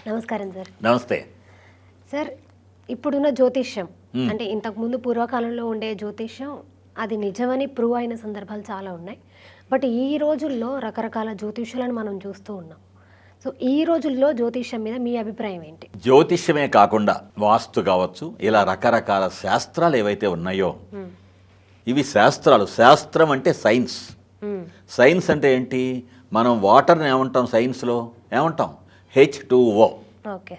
నమస్కారం సార్. నమస్తే సార్, ఇప్పుడున్న జ్యోతిష్యం అంటే ఇంతకుముందు పూర్వకాలంలో ఉండే జ్యోతిష్యం అది నిజమని ప్రూవ్ అయిన సందర్భాలు చాలా ఉన్నాయి. బట్ ఈ రోజుల్లో రకరకాల జ్యోతిష్యాలను మనం చూస్తూ ఉన్నాం. సో ఈ రోజుల్లో జ్యోతిష్యం మీద మీ అభిప్రాయం ఏంటి? జ్యోతిష్యమే కాకుండా వాస్తు కావచ్చు, ఇలా రకరకాల శాస్త్రాలు ఏవైతే ఉన్నాయో ఇవి శాస్త్రాలు. శాస్త్రం అంటే సైన్స్. సైన్స్ అంటే ఏంటి? మనం వాటర్ని ఏమంటాం? సైన్స్లో ఏమంటాం? H2O. ఓకే.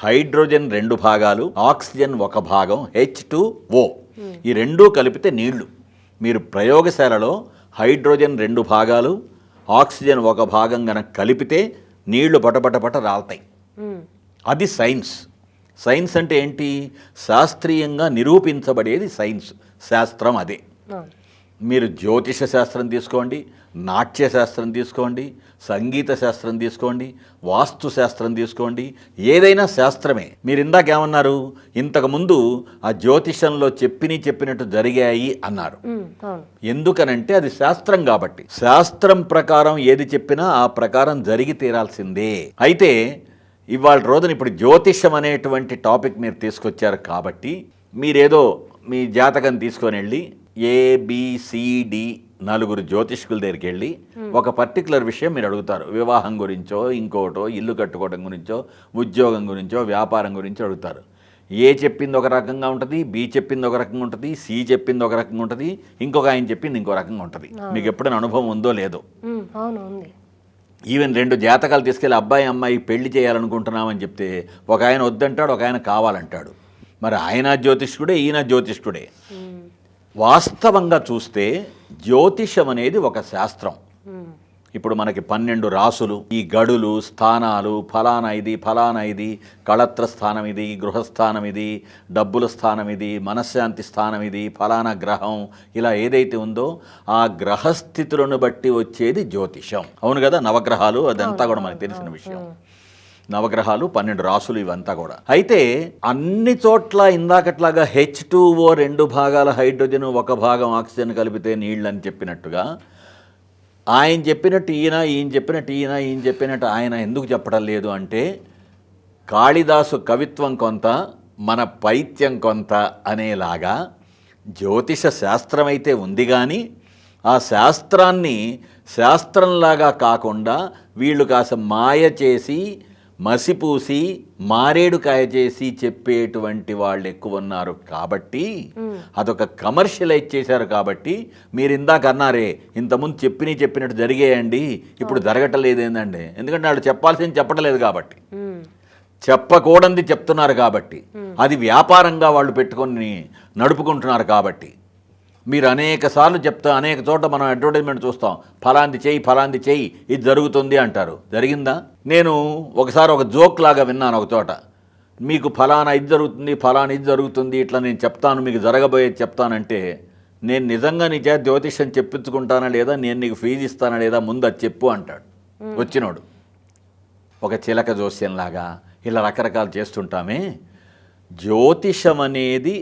హైడ్రోజన్ 2 భాగాలు, ఆక్సిజన్ 1 భాగం, H2O. ఈ రెండూ కలిపితే నీళ్లు. మీరు ప్రయోగశాలలో హైడ్రోజన్ 2 భాగాలు, ఆక్సిజన్ 1 భాగం గనక కలిపితే నీళ్లు పటపటపట రాలుతాయి. అది సైన్స్. సైన్స్ అంటే ఏంటి? శాస్త్రీయంగా నిరూపించబడేది సైన్స్. శాస్త్రం అదే. మీరు జ్యోతిష శాస్త్రం తీసుకోండి, నాట్య శాస్త్రం తీసుకోండి, సంగీత శాస్త్రం తీసుకోండి, వాస్తు శాస్త్రం తీసుకోండి, ఏదైనా శాస్త్రమే. మీరు ఇందాక ఏమన్నారు? ఇంతకుముందు ఆ జ్యోతిషంలో చెప్పినట్టు జరిగాయి అన్నారు. ఎందుకనంటే అది శాస్త్రం కాబట్టి. శాస్త్రం ప్రకారం ఏది చెప్పినా ఆ ప్రకారం జరిగి తీరాల్సిందే. అయితే ఇవాళ రోజున ఇప్పుడు జ్యోతిషం అనేటువంటి టాపిక్ మీరు తీసుకొచ్చారు కాబట్టి మీరేదో మీ జాతకం తీసుకొని వెళ్ళి ABCD 4 జ్యోతిష్కుల దగ్గరికి వెళ్ళి ఒక పర్టికులర్ విషయం మీరు అడుగుతారు. వివాహం గురించో, ఇంకోటో, ఇల్లు కట్టుకోవడం గురించో, ఉద్యోగం గురించో, వ్యాపారం గురించో అడుగుతారు. A చెప్పింది ఒక రకంగా ఉంటుంది, B చెప్పింది ఒక రకంగా ఉంటుంది, C చెప్పింది ఒక రకంగా ఉంటుంది, ఇంకొక ఆయన చెప్పింది ఇంకో రకంగా ఉంటుంది. మీకు ఎప్పుడైనా అనుభవం ఉందో లేదో? ఈవెన్ 2 జాతకాలు తీసుకెళ్ళి అబ్బాయి అమ్మాయి పెళ్లి చేయాలనుకుంటున్నామని చెప్తే ఒక ఆయన వద్దంటాడు, ఒక ఆయన కావాలంటాడు. మరి ఆయన జ్యోతిష్కుడే, ఈయన జ్యోతిష్కుడే. వాస్తవంగా చూస్తే జ్యోతిషం అనేది ఒక శాస్త్రం. ఇప్పుడు మనకి 12 రాసులు, ఈ గడులు, స్థానాలు, ఫలానా ఇది, కళత్ర స్థానం ఇది, గృహస్థానం ఇది, డబ్బుల స్థానం ఇది, మనశ్శాంతి స్థానం ఇది, ఫలానా గ్రహం, ఇలా ఏదైతే ఉందో ఆ గ్రహస్థితులను బట్టి వచ్చేది జ్యోతిషం. అవును కదా? నవగ్రహాలు, అదంతా కూడా మనకు తెలిసిన విషయం. నవగ్రహాలు, 12 రాసులు, ఇవంతా కూడా. అయితే అన్ని చోట్ల ఇందాకట్లాగా H2O 2 భాగాల హైడ్రోజన్ 1 భాగం ఆక్సిజన్ కలిపితే నీళ్ళు అని చెప్పినట్టుగా ఆయన చెప్పినట్టు ఈయన, ఈయన చెప్పినట్టు ఈయన, ఈయన చెప్పినట్టు ఆయన ఎందుకు చెప్పడం లేదు అంటే కాళిదాసు కవిత్వం కొంత, మన పైత్యం కొంత అనేలాగా జ్యోతిష శాస్త్రం అయితే ఉంది. కానీ ఆ శాస్త్రాన్ని శాస్త్రంలాగా కాకుండా వీళ్ళు కాస్త మాయ చేసి, మసిపూసి, మారేడుకాయ చేసి చెప్పేటువంటి వాళ్ళు ఎక్కువ ఉన్నారు. కాబట్టి అదొక కమర్షియలైజ్ చేశారు. కాబట్టి మీరు ఇందాక అన్నారే, ఇంతకుముందు చెప్పినట్టు జరిగేయండి, ఇప్పుడు జరగటం లేదు ఏందండి? ఎందుకంటే వాళ్ళు చెప్పాల్సింది చెప్పటలేదు కాబట్టి, చెప్పకూడనిది చెప్తున్నారు కాబట్టి, అది వ్యాపారంగా వాళ్ళు పెట్టుకొని నడుపుకుంటున్నారు కాబట్టి. మీరు అనేక సార్లు అనేక చోట మనం అడ్వర్టైజ్మెంట్ చూస్తాం, ఫలాంది చెయ్యి, ఇది జరుగుతుంది అంటారు. జరిగిందా? నేను ఒకసారి ఒక జోక్ లాగా విన్నాను ఒక చోట. మీకు ఫలానా ఇది జరుగుతుంది, ఇట్లా నేను చెప్తాను, మీకు జరగబోయేది చెప్తానంటే, నేను నిజంగా నీ చేత జ్యోతిష్యం చెప్పించుకుంటానా లేదా, నేను నీకు ఫీజు ఇస్తానా లేదా, ముందు అది చెప్పు అంటాడు వచ్చినోడు. ఒక చిలక జోస్యంలాగా ఇలా రకరకాలు చేస్తుంటామే. జ్యోతిషం అనేది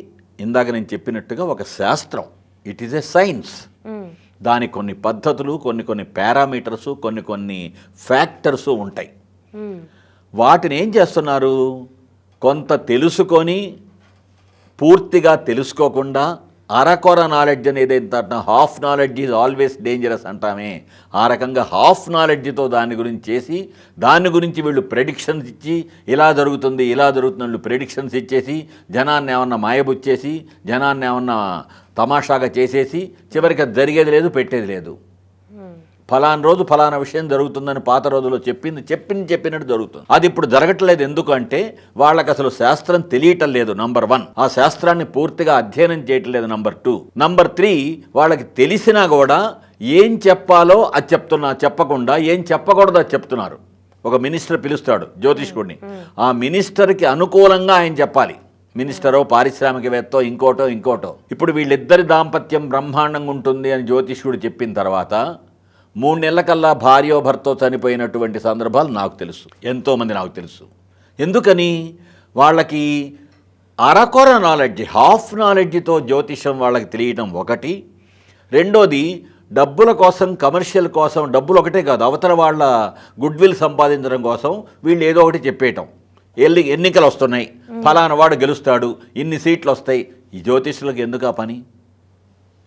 ఇందాక నేను చెప్పినట్టుగా ఒక శాస్త్రం. It is a science. దానికి కొన్ని పద్ధతులు, కొన్ని పారామీటర్సు, కొన్ని ఫ్యాక్టర్సు ఉంటాయి. వాటిని ఏం చేస్తున్నారు? కొంత తెలుసుకొని పూర్తిగా తెలుసుకోకుండా అరకొర నాలెడ్జ్ అనేది ఏంటంటే, half knowledge is always dangerous అంటామే. ఆ రకంగా హాఫ్ నాలెడ్జ్తో దాని గురించి చేసి, దాని గురించి వీళ్ళు ప్రెడిక్షన్స్ ఇచ్చి ఇలా జరుగుతుంది వీళ్ళు ప్రెడిక్షన్స్ ఇచ్చేసి జనాన్ని ఏమన్నా మాయబుచ్చేసి, జనాన్ని ఏమన్నా తమాషాగా చేసేసి చివరికి అది జరిగేది లేదు, పెట్టేది లేదు. ఫలానా రోజు ఫలానా విషయం జరుగుతుందని పాత రోజుల్లో చెప్పినట్టు జరుగుతుంది. అది ఇప్పుడు జరగట్లేదు. ఎందుకంటే వాళ్ళకి అసలు శాస్త్రం తెలియటం లేదు, నంబర్ 1. ఆ శాస్త్రాన్ని పూర్తిగా అధ్యయనం చేయటం లేదు, నంబర్ 2. నంబర్ 3, వాళ్ళకి తెలిసినా కూడా ఏం చెప్పాలో అది చెప్పకుండా ఏం చెప్పకూడదు అది చెప్తున్నారు. ఒక మినిస్టర్ పిలుస్తాడు జ్యోతిష్కుడిని, ఆ మినిస్టర్కి అనుకూలంగా ఆయన చెప్పాలి. మినిస్టరో, పారిశ్రామికవేత్తో, ఇంకోటో. ఇప్పుడు వీళ్ళిద్దరి దాంపత్యం బ్రహ్మాండంగా ఉంటుంది అని జ్యోతిష్కుడు చెప్పిన తర్వాత 3 నెలల కల్లా భార్యో భర్తో చనిపోయినటువంటి సందర్భాలు నాకు తెలుసు, ఎంతోమంది నాకు తెలుసు. ఎందుకని? వాళ్ళకి అరకొర నాలెడ్జ్, హాఫ్ నాలెడ్జ్తో జ్యోతిషం వాళ్ళకి తెలియటం ఒకటి. రెండోది, డబ్బుల కోసం, కమర్షియల్ కోసం, డబ్బులు ఒకటే కాదు, అవతల వాళ్ళ గుడ్ విల్ సంపాదించడం కోసం వీళ్ళు ఏదో ఒకటి చెప్పేయటం. ఎన్నికలు వస్తున్నాయి, ఫలానా వాడు గెలుస్తాడు, ఇన్ని సీట్లు వస్తాయి. ఈ జ్యోతిష్యులకు ఎందుకు ఆ పని?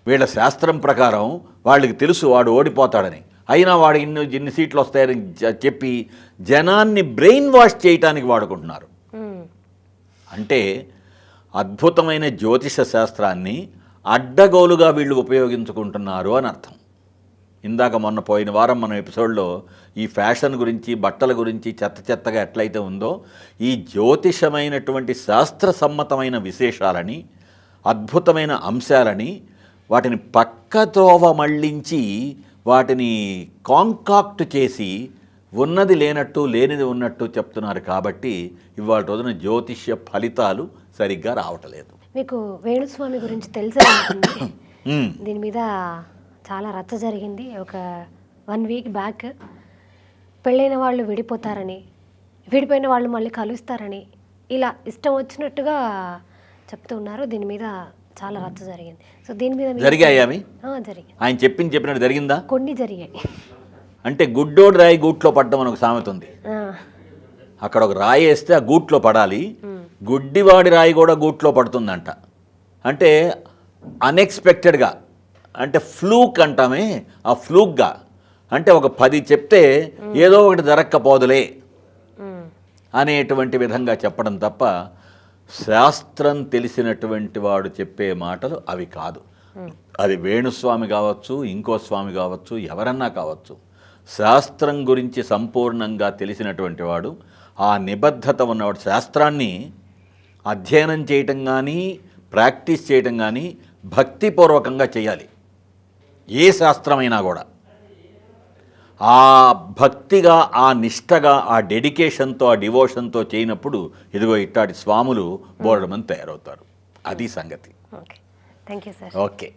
వీళ్ళ శాస్త్రం ప్రకారం వాళ్ళకి తెలుసు వాడు ఓడిపోతాడని, అయినా వాడు ఇన్ని సీట్లు వస్తాయని చెప్పి జనాన్ని బ్రెయిన్ వాష్ చేయటానికి వాడుకుంటున్నారు. అంటే అద్భుతమైన జ్యోతిష శాస్త్రాన్ని అడ్డగోలుగా వీళ్ళు ఉపయోగించుకుంటున్నారు అని అర్థం. ఇందాక మొన్న పోయిన వారం మన ఎపిసోడ్లో ఈ ఫ్యాషన్ గురించి, బట్టల గురించి చెత్తగా ఎట్లయితే ఉందో, ఈ జ్యోతిషమైనటువంటి శాస్త్రసమ్మతమైన విశేషాలని, అద్భుతమైన అంశాలని వాటిని పక్కత్రోవ మళ్ళించి వాటిని కాంకాక్ట్ చేసి ఉన్నది లేనట్టు, లేనిది ఉన్నట్టు చెప్తున్నారు. కాబట్టి ఇవాళ రోజున జ్యోతిష్య ఫలితాలు సరిగ్గా రావట్లేదు. మీకు వేణుస్వామి గురించి తెలిసే ఉంటుంది. దీని మీద చాలా రచ్చ జరిగింది. ఒక 1 వీక్ బ్యాక్ పెళ్ళైన వాళ్ళు విడిపోతారని, విడిపోయిన వాళ్ళు మళ్ళీ కలుస్తారని ఇలా ఇష్టం వచ్చినట్టుగా చెప్తూ ఉన్నారు. దీని మీద చాలా రచ్చ జరిగింది. సో దీని మీద జరిగాయి అవి? జరిగాయి. ఆయన చెప్పినట్టు జరిగిందా? కొన్ని జరిగాయి. అంటే గుడ్డోడు రాయి గూట్లో పడ్డం అని ఒక సామెత ఉంది. అక్కడ ఒక రాయి వేస్తే ఆ గూట్లో పడాలి, గుడ్డివాడి రాయి కూడా గూట్లో పడుతుందంట. అంటే అన్ఎక్స్పెక్టెడ్గా, అంటే ఫ్లూక్ అంటామే, ఆ ఫ్లూక్గా, అంటే ఒక 10 చెప్తే ఏదో ఒకటి జరక్కపోదులే అనేటువంటి విధంగా చెప్పడం తప్ప శాస్త్రం తెలిసినటువంటి వాడు చెప్పే మాటలు అవి కాదు. అది వేణుస్వామి కావచ్చు, ఇంకో స్వామి కావచ్చు, ఎవరన్నా కావచ్చు, శాస్త్రం గురించి సంపూర్ణంగా తెలిసినటువంటి వాడు, ఆ నిబద్ధత ఉన్నవాడు శాస్త్రాన్ని అధ్యయనం చేయటం కానీ, ప్రాక్టీస్ చేయటం కానీ భక్తిపూర్వకంగా చేయాలి. ఏ శాస్త్రమైనా కూడా ఆ భక్తిగా, ఆ నిష్టగా, ఆ డెడికేషన్తో, ఆ డివోషన్తో చేయనప్పుడు ఇదిగో ఇట్టాటి స్వాములు బోర్డు మంది తయారవుతారు. అది సంగతి. Okay, thank you sir. Okay.